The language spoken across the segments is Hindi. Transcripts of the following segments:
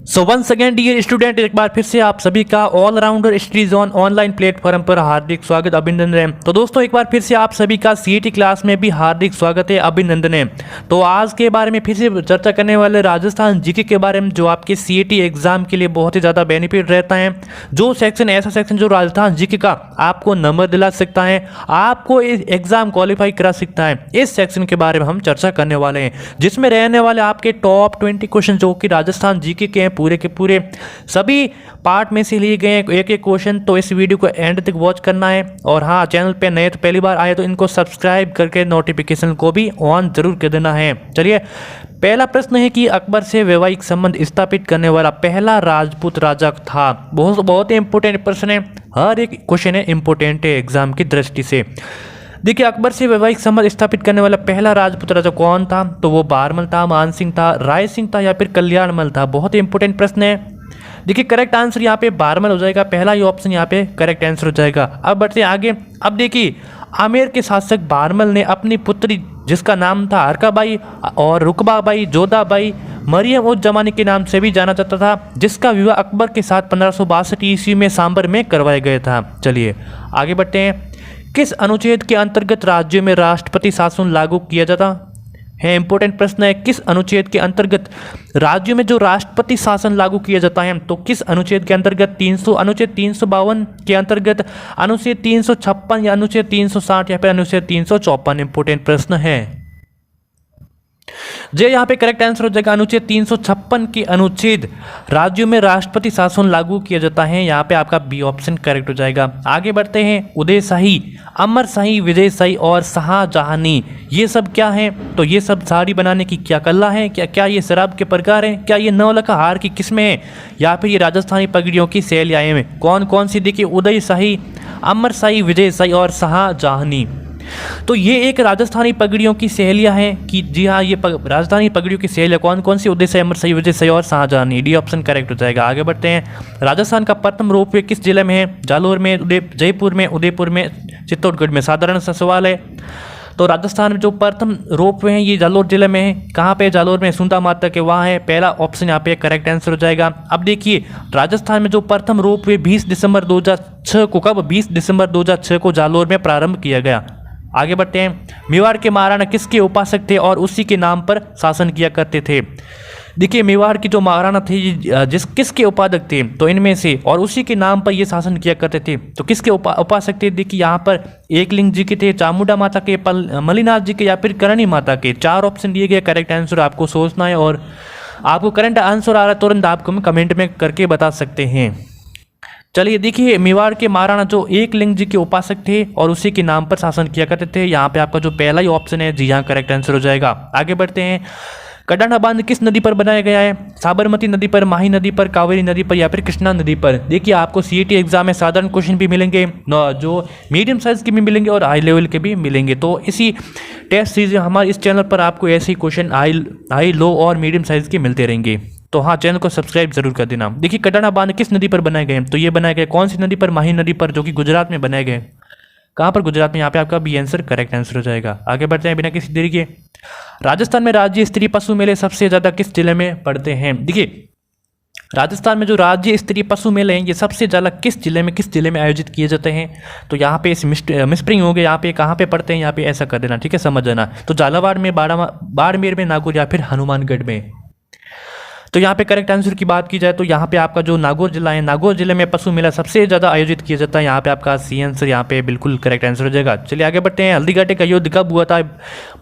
सो वंस अगेन डियर स्टूडेंट, एक बार फिर से आप सभी का allrounder study zone online platform पर हार्दिक स्वागत अभिनंदन है। तो दोस्तों एक बार फिर से आप सभी का सीईटी क्लास में भी हार्दिक स्वागत है, अभिनंदन है। तो आज के बारे में फिर से चर्चा करने वाले राजस्थान जीके के बारे में, जो आपके सीईटी एग्जाम के लिए बहुत ही ज़्यादा बेनिफिट रहता है। जो सेक्शन, ऐसा सेक्शन जो राजस्थान जीके का आपको नंबर दिला सकता है, आपको एग्जाम क्वालिफाई करा सकता है, इस सेक्शन के बारे में हम चर्चा करने वाले हैं, जिसमें रहने वाले आपके टॉप 20 क्वेश्चन जो कि राजस्थान जीके के हैं, पूरे के पूरे सभी पार्ट में से लिए गए हैं, एक एक क्वेश्चन। तो इस वीडियो को एंड तक वॉच करना है। और हाँ, चैनल पे नए तो पहली बार आए तो इनको सब्सक्राइब करके नोटिफिकेशन को भी ऑन जरूर कर देना है। चलिए, पहला प्रश्न है कि अकबर से वैवाहिक संबंध स्थापित करने वाला पहला राजपूत राजा था। बहुत ही इंपॉर्टेंट प्रश्न है, हर एक क्वेश्चन है इंपॉर्टेंट है एग्जाम की दृष्टि से। देखिए, अकबर से वैवाहिक संबंध स्थापित करने वाला पहला राजपूत राजा कौन था? तो वो बारमल था, मान सिंह था, राय सिंह था या फिर कल्याणमल था। बहुत ही इंपॉर्टेंट प्रश्न है। देखिए, करेक्ट आंसर यहाँ पे बारमल हो जाएगा, पहला ही ऑप्शन यहाँ पे करेक्ट आंसर हो जाएगा। अब बढ़ते आगे। अब देखिए, आमेर के शासक बारमल ने अपनी पुत्री, जिसका नाम था हरकाबाई और रुकबाबाई जोधाबाई, मरियम उज जमानी के नाम से भी जाना जाता था, जिसका विवाह अकबर के साथ 1562 ईस्वी में सांबर में करवाया गया था। चलिए आगे बढ़ते हैं। किस अनुच्छेद के अंतर्गत राज्यों में राष्ट्रपति शासन लागू किया जाता है? इंपॉर्टेंट प्रश्न है। किस अनुच्छेद के अंतर्गत राज्यों में जो राष्ट्रपति शासन लागू किया जाता है, तो किस अनुच्छेद के अंतर्गत? अनुच्छेद 352 के अंतर्गत, अनुच्छेद 356 या अनुच्छेद 360 या फिर अनुच्छेद 354? इंपॉर्टेंट प्रश्न है। जे यहाँ पे करेक्ट आंसर हो जाएगा अनुच्छेद 356 के अनुच्छेद राज्यों में राष्ट्रपति शासन लागू किया जाता है। यहाँ पे आपका बी ऑप्शन करेक्ट हो जाएगा। आगे बढ़ते हैं। उदयशाही, अमरशाही, विजयशाही और शाहजहानी, ये सब क्या है? तो ये सब साड़ी बनाने की क्या कला है? क्या ये शराब के प्रकार हैं? क्या ये नौलखा हार की किस्में हैं? या फिर ये राजस्थानी पगड़ियों की शैलियाँ हैं? कौन कौन सी? देखिए, उदयशाही, अमरशाही, विजयशाही और शाहजहानी। तो ये एक राजस्थानी पगड़ियों की शैलियाँ हैं कि जी हाँ, ये राजस्थानी पगड़ियों की शैलियाँ कौन कौन सी? उदयशाही, अमरशाही, विजयशाही और शाहजहानी। डी ऑप्शन करेक्ट हो जाएगा। आगे बढ़ते हैं। राजस्थान का प्रथम रोपवे किस जिले में है? जालोर में, जयपुर में, उदयपुर में, चित्तौड़गढ़ में? साधारण सा सवाल है। तो राजस्थान में जो प्रथम रोपवे हैं ये जालोर जिले में है। कहाँ पे? जालोर में, सुंदा माता के वहाँ है। पहला ऑप्शन यहाँ पे करेक्ट आंसर हो जाएगा। अब देखिए, राजस्थान में जो प्रथम रोपवे 20 दिसंबर 2006 को, कब? 20 दिसंबर 2006 को जालोर में प्रारंभ किया गया। आगे बढ़ते हैं। मेवाड़ के महाराणा किसके उपासक थे और उसी के नाम पर शासन किया करते थे? देखिए, मेवाड़ की जो महाराणा थे किसके उपासक थे? तो इनमें से, और उसी के नाम पर ये शासन किया करते थे। तो किसके उपासक थे? देखिए, यहाँ पर एकलिंग जी के थे, चामुंडा माता के, मलिनाथ जी के या फिर करणी माता के। 4 ऑप्शन दिए गए। करेक्ट आंसर आपको सोचना है, और आपको करंट आंसर आ रहा है तुरंत आपको कमेंट में करके बता सकते हैं। चलिए देखिए, मेवाड़ के महाराणा जो एकलिंग जी के उपासक थे और उसी के नाम पर शासन किया करते थे। यहाँ पे आपका जो पहला ही ऑप्शन है, जी हाँ, करेक्ट आंसर हो जाएगा। आगे बढ़ते हैं। कडाना बांध किस नदी पर बनाया गया है? साबरमती नदी पर, माही नदी पर, कावेरी नदी पर या फिर कृष्णा नदी पर? देखिए, आपको सीईटी एग्जाम में साधारण क्वेश्चन भी मिलेंगे, जो मीडियम साइज के भी मिलेंगे और हाई लेवल के भी मिलेंगे। तो इसी टेस्ट सीरीज हमारे इस चैनल पर आपको ऐसे ही क्वेश्चन हाई, लो और मीडियम साइज के मिलते रहेंगे। तो हाँ, चैनल को सब्सक्राइब जरूर कर देना। देखिए, कडाना बांध किस नदी पर बनाए गए? तो ये बनाए गए कौन सी नदी पर? माही नदी पर, जो कि गुजरात में बनाए गए। कहाँ पर? गुजरात में। यहाँ पे आपका बी आंसर करेक्ट आंसर हो जाएगा। आगे बढ़ते हैं बिना किसी देरी के। राजस्थान में राज्य स्तरीय पशु मेले सबसे ज्यादा किस जिले में पड़ते हैं? देखिए, राजस्थान में जो राज्य स्तरीय पशु मेले हैं ये सबसे ज़्यादा किस जिले में आयोजित किए जाते हैं? तो यहाँ पे मिस्प्रिंग हो गए। यहाँ पे कहाँ पे पड़ते हैं? यहाँ पे ऐसा कर देना, ठीक है, समझ जाना। तो झालावाड़ में, बाड़मेर में, नागौर या फिर हनुमानगढ़ में? तो यहाँ पे करेक्ट आंसर की बात की जाए तो यहाँ पे आपका जो नागौर जिला है, नागौर जिले में पशु मेला सबसे ज़्यादा आयोजित किया जाता है। यहाँ पे आपका सी आंसर यहाँ पे बिल्कुल करेक्ट आंसर हो जाएगा। चलिए आगे बढ़ते हैं। हल्दीघाटी का युद्ध कब हुआ था?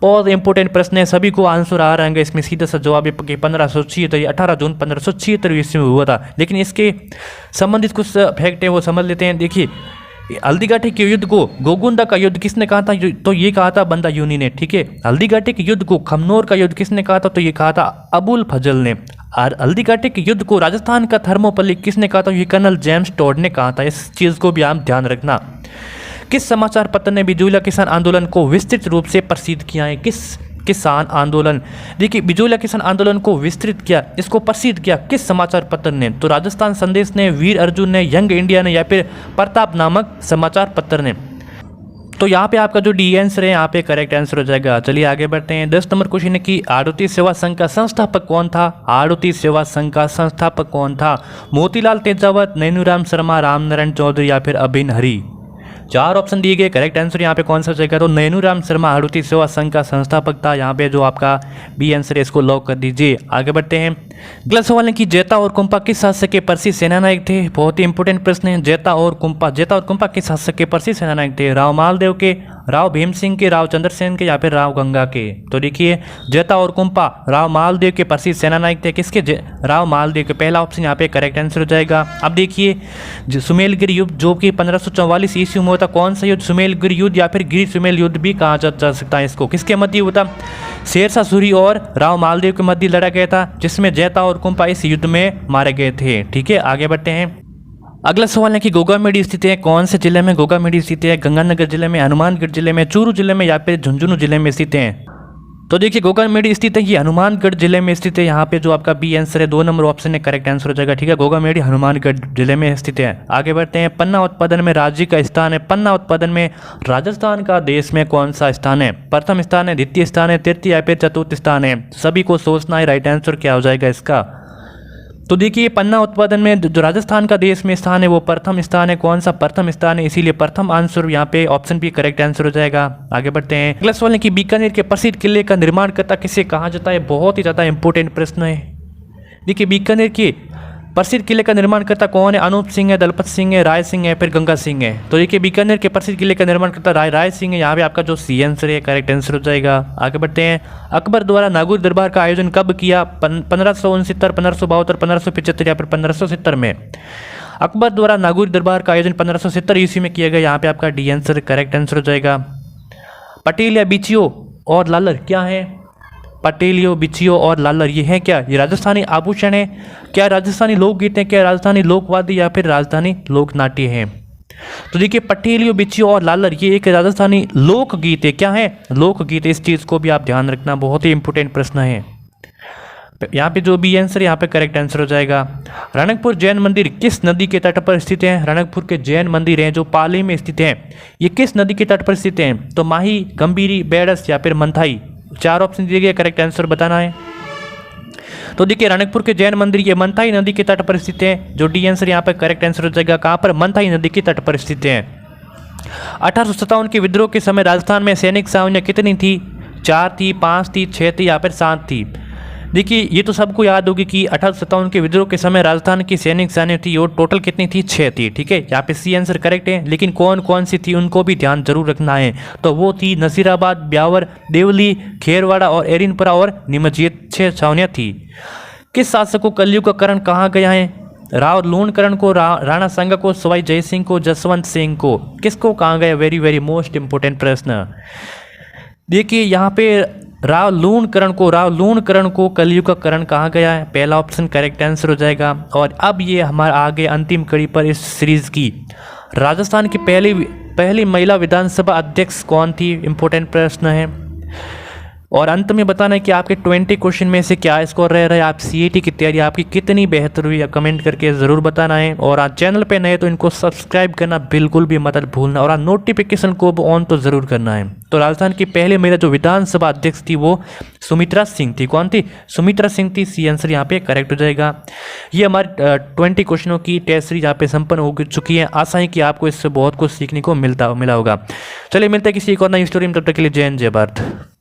बहुत इंपॉर्टेंट प्रश्न है, सभी को आंसर आ रहा है। इसमें सीधा सा जवाब है 1576, 18 जून 1576 ईस्वी में हुआ था। लेकिन इसके संबंधित कुछ फैक्ट है वो समझ लेते हैं। देखिए, हल्दीघाटी के युद्ध को गोगुंडा का युद्ध किसने कहा था? तो ये कहा था बंदा यूनी ने, ठीक है। हल्दीघाटी के युद्ध को खमनोर का युद्ध किसने कहा था? तो ये कहा था अबुल फजल ने। और हल्दीघाटी के युद्ध को राजस्थान का थर्मोपल्ली किसने कहा था? ये कर्नल जेम्स टॉड ने कहा था। इस चीज़ को भी आप ध्यान रखना। किस समाचार पत्र ने बिजूलिया किसान आंदोलन को विस्तृत रूप से प्रसिद्ध किया है? किस किसान आंदोलन? देखिए, बिजूलिया किसान आंदोलन को विस्तृत किया, इसको प्रसिद्ध किया किस समाचार पत्र ने? तो राजस्थान संदेश ने, वीर अर्जुन ने, यंग इंडिया ने या फिर प्रताप नामक समाचार पत्र ने? तो यहाँ पे आपका जो डी आंसर है यहाँ पे करेक्ट आंसर हो जाएगा। चलिए आगे बढ़ते हैं। 10 नंबर क्वेश्चन है कि आड़ती सेवा संघ का संस्थापक कौन था? आड़ती सेवा संघ का संस्थापक कौन था? मोतीलाल तेजावत, नैनूराम शर्मा, रामनारायण चौधरी या फिर अभिन हरी। 4 ऑप्शन दिए गए, करेक्ट आंसर यहाँ पे कौन सा हो जाएगा? तो नैनूराम शर्मा आड़ती सेवा संघ का संस्थापक था। यहाँ पे जो आपका बी आंसर है इसको लॉक कर दीजिए। आगे बढ़ते हैं। अगला सवाल है कि जैता और कुंपा किस शासक के प्रसिद्ध सेनानायक थे? बहुत ही इंपॉर्टेंट प्रश्न है। जैता और कुंपा किस शासक के प्रसिद्ध सेनानायक थे? राव मालदेव के, राव भीम सिंह के, राव चंद्रसेन के या फिर राव गंगा के? तो देखिए जैता और कुंपा राव मालदेव के प्रसिद्ध सेनानायक थे। किसके? राव मालदेव के। पहला ऑप्शन यहाँ पे करेक्ट आंसर हो जाएगा। अब देखिए सुमेलगिरी युद्ध जो कि 1544 ईस्वी में होता, कौन सा युद्ध? सुमेलगिरी युद्ध या फिर गिरी सुमेल युद्ध भी कहा जा सकता है इसको। किसके मध्य होता? शेरशाह सूरी और राव मालदेव के मध्य लड़ा गया था, जिसमें जैता और कुंपा इस युद्ध में मारे गए थे। ठीक है, आगे बढ़ते हैं। अगला सवाल है कि गोगामेडी स्थित है कौन से जिले में? गोगामेडी स्थित है गंगानगर जिले में, हनुमानगढ़ जिले में, चूरू जिले में या फिर झुंझुनू जिले में स्थित है? तो देखिए गोगामेडी स्थित है ये हनुमानगढ़ जिले में स्थित है। यहाँ पे जो आपका बी आंसर है 2 नंबर ऑप्शन है करेक्ट आंसर हो जाएगा। ठीक है, गोगामेडी हनुमानगढ़ जिले में स्थित है। आगे बढ़ते हैं। पन्ना उत्पादन में राज्य का स्थान है। पन्ना उत्पादन में राजस्थान का देश में कौन सा स्थान है? प्रथम स्थान है, द्वितीय स्थान है, तृतीय या फिर चतुर्थ स्थान है? सभी को सोचना है राइट आंसर क्या हो जाएगा इसका। तो देखिए पन्ना उत्पादन में जो राजस्थान का देश में स्थान है वो प्रथम स्थान है। कौन सा? प्रथम स्थान है, इसीलिए प्रथम आंसर यहाँ पे ऑप्शन भी करेक्ट आंसर हो जाएगा। आगे बढ़ते हैं। अगला सवाल है कि बीकानेर के प्रसिद्ध किले का निर्माणकर्ता किसे कहा जाता है? बहुत ही ज़्यादा इंपॉर्टेंट प्रश्न है। देखिए बीकानेर के प्रसिद्ध किले का निर्माणकर्ता कौन है? अनूप सिंह है, दलपत सिंह है, राय सिंह है, फिर गंगा सिंह है? तो देखिए बीकानेर के प्रसिद्ध किले का निर्माणकर्ता राय सिंह है। यहाँ पे आपका जो सी आंसर है करेक्ट आंसर हो जाएगा। आगे बढ़ते हैं। अकबर द्वारा नागौर दरबार का आयोजन कब किया? 1569, 1572, 1575 या फिर 1570 में? अकबर द्वारा नागौर दरबार का आयोजन 1570 ईस्वी में किया गया। यहाँ पे आपका डी आंसर करेक्ट आंसर हो जाएगा। पटेल या बिचियो और लालर क्या है? पटेलियो, बिचियो और लालर ये है क्या? ये राजस्थानी आभूषण है क्या? राजस्थानी लोकगीत है क्या? राजस्थानी लोकवाद्य या फिर राजस्थानी लोकनाट्य है? तो देखिए पटेलियो, बिचियो और लालर ये एक राजस्थानी लोकगीत है। क्या है? लोकगीत है। इस चीज़ को भी आप ध्यान रखना, बहुत ही इंपॉर्टेंट प्रश्न है। यहाँ पे जो भी आंसर यहाँ पे करेक्ट आंसर हो जाएगा। रणकपुर जैन मंदिर किस नदी के तट पर स्थित है? रणकपुर के जैन मंदिर हैं जो पाली में स्थित हैं, ये किस नदी के तट पर स्थित हैं? तो माही, गंभीरी, बेड़स या फिर मंथाई? 4 ऑप्शन दिए गए, करेक्ट आंसर बताना है। तो देखिए रणकपुर के जैन मंदिर ये मंथाई नदी के तट पर स्थित है। जो डी आंसर यहाँ पर करेक्ट आंसर हो जाएगा। कहाँ पर? मंथाई नदी के तट पर स्थित है। 1857 के विद्रोह के समय राजस्थान में सैनिक छावनियाँ कितनी थी? 4 थी, 5 थी, 6 थी या फिर 7 थी? देखिए ये तो सबको याद होगी कि 1857 के विद्रोह के समय राजस्थान की सैनिक सेना थी और टोटल कितनी थी? 6 थी। ठीक है, यहाँ पे सी आंसर करेक्ट है, लेकिन कौन कौन सी थी उनको भी ध्यान जरूर रखना है। तो वो थी नसीराबाद, ब्यावर, देवली, खेरवाड़ा और एरिनपुरा और नीमच, ये 6 छावनियाँ थी। किस शासक को कलयुग का करण कहा गया है? राव लूणकरण को, राणा सांगा को, सवाई जयसिंह को, जसवंत सिंह को? किसको कहा गया? वेरी वेरी मोस्ट इंपोर्टेंट प्रश्न। देखिए यहाँ पे राव लूणकरण को कलयुग का करण कहा गया है। पहला ऑप्शन करेक्ट आंसर हो जाएगा। और अब ये हमारा आगे अंतिम कड़ी पर इस सीरीज की राजस्थान की पहली महिला विधानसभा अध्यक्ष कौन थी? इंपॉर्टेंट प्रश्न है। और अंत में बताना है कि आपके 20 क्वेश्चन में से क्या स्कोर रह रहा है, आप सीईटी की तैयारी आपकी कितनी बेहतर हुई, कमेंट करके ज़रूर बताना है। और आज चैनल पे नए तो इनको सब्सक्राइब करना बिल्कुल भी मत भूलना और नोटिफिकेशन को ऑन तो ज़रूर करना है। तो राजस्थान की पहली महिला जो विधानसभा अध्यक्ष थी वो सुमित्रा सिंह थी। कौन थी? सुमित्रा सिंह थी। सी आंसर यहाँ पे करेक्ट हो जाएगा। ये हमारे 20 क्वेश्चनों की टेस्ट सीरीज यहाँ पे संपन्न हो चुकी है। आशा है कि आपको इससे बहुत कुछ सीखने को मिला होगा। चलिए मिलते हैं किसी एक और नई स्टोरी में, तब तक के लिए जय हिंद, जय भारत।